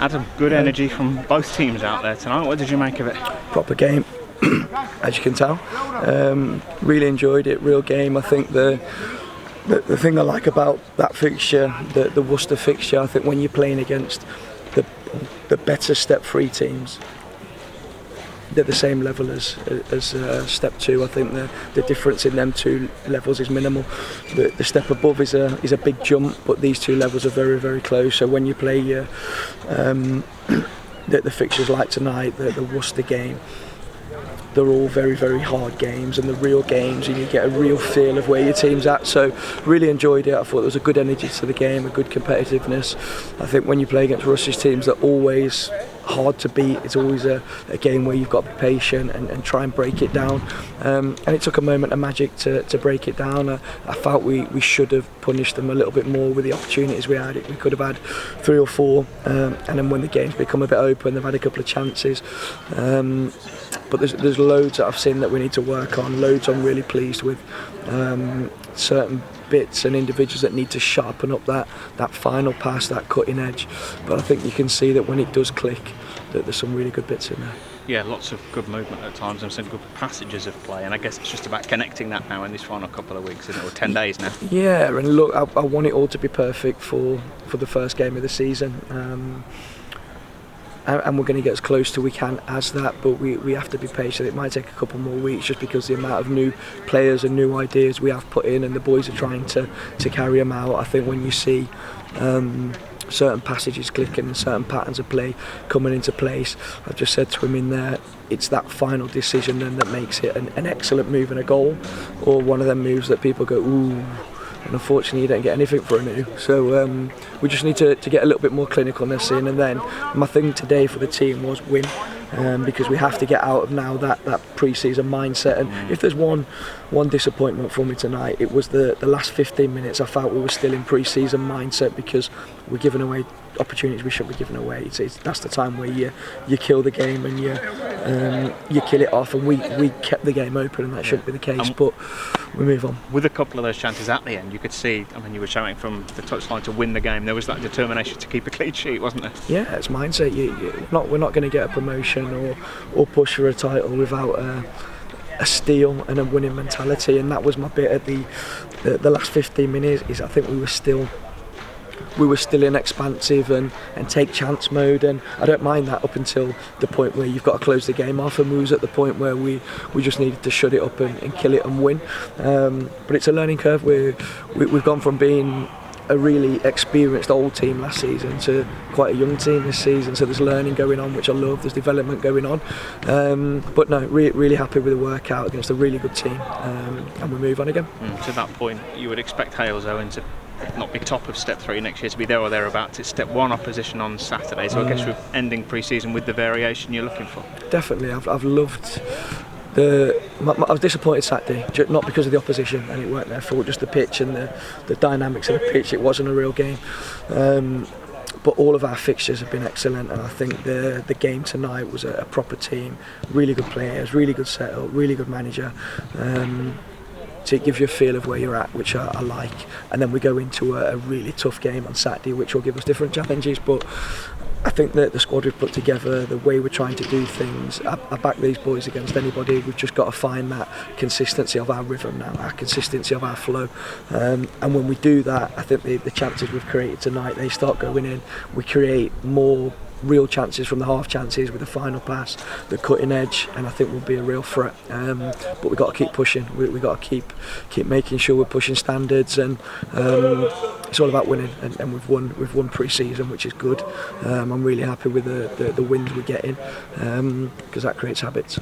Adam, good energy from both teams out there tonight. What did you make of it? Proper game, as you can tell. Really enjoyed it, real game. I think the thing I like about that fixture, the Worcester fixture, I think when you're playing against the better step 3 teams, they're the same level as step 2. I think the difference in them 2 levels is minimal. The step above is a big jump, but these 2 levels are very, very close. So when you play the fixtures like tonight, the Worcester game, they're all very, very hard games and the real games, and you get a real feel of where your team's at. So really enjoyed it. I thought there was a good energy to the game, a good competitiveness. I think when you play against Russ's teams, they're always hard to beat. It's always a game where you've got to be patient and try and break it down. And it took a moment of magic to break it down. I felt we should have punished them a little bit more with the opportunities we had. We could have had 3 or 4, and then when the game's become a bit open, they've had a couple of chances. But there's loads that I've seen that we need to work on, loads I'm really pleased with. Certain bits and individuals that need to sharpen up that final pass, that cutting edge. But I think you can see that when it does click, that there's some really good bits in there. Yeah, lots of good movement at times and some good passages of play, and I guess it's just about connecting that now in this final couple of weeks, isn't it, or 10 days now? Yeah, and look, I want it all to be perfect for the first game of the season. And we're going to get as close to we can as that, but we have to be patient. It might take a couple more weeks just because the amount of new players and new ideas we have put in, and the boys are trying to carry them out. I think when you see certain passages clicking and certain patterns of play coming into place, I've just said to him in there, it's that final decision then that makes it an excellent move and a goal, or one of them moves that people go, ooh. And unfortunately you don't get anything for a new. So we just need to get a little bit more clinicalness in, and then my thing today for the team was win, because we have to get out of now that pre-season mindset. And if there's one disappointment for me tonight, it was the last 15 minutes. I felt we were still in pre-season mindset because we're giving away opportunities we shouldn't be giving away. That's the time where you kill the game and you kill it off, and we kept the game open, and that shouldn't be the case, but we move on. With a couple of those chances at the end, you could see, I mean, you were shouting from the touchline to win the game. There was that determination to keep a clean sheet, wasn't there? Yeah, it's mindset. We're not going to get a promotion or push for a title without a steal and a winning mentality, and that was my bit at the last 15 minutes. Is I think we were still in expansive and take chance mode, and I don't mind that up until the point where you've got to close the game off, and we was at the point where we just needed to shut it up and kill it and win. But it's a learning curve. We've gone from being a really experienced old team last season to quite a young team this season, so there's learning going on, which I love. There's development going on, but no, really happy with the workout against a really good team, and we move on again. To that point, you would expect Hales Owen to not be top of step 3 next year, to be there or thereabouts. It's step 1 opposition on Saturday, so I guess we're ending pre-season with the variation you're looking for. Definitely, I've loved I was disappointed Saturday, not because of the opposition, and it weren't their fault, just the pitch and the dynamics of the pitch. It wasn't a real game, but all of our fixtures have been excellent, and I think the game tonight was a proper team, really good players, really good setup, really good manager. So it gives you a feel of where you're at, which I like, and then we go into a really tough game on Saturday, which will give us different challenges. But I think that the squad we've put together, the way we're trying to do things, I back these boys against anybody. We've just got to find that consistency of our rhythm now, our consistency of our flow, and when we do that, I think the chances we've created tonight, they start going in. We create more real chances from the half chances with the final pass, the cutting edge, and I think we'll be a real threat. But we've got to keep pushing. We've got to keep making sure we're pushing standards, and it's all about winning. And we've won pre-season, which is good. I'm really happy with the wins we're getting, because that creates habits.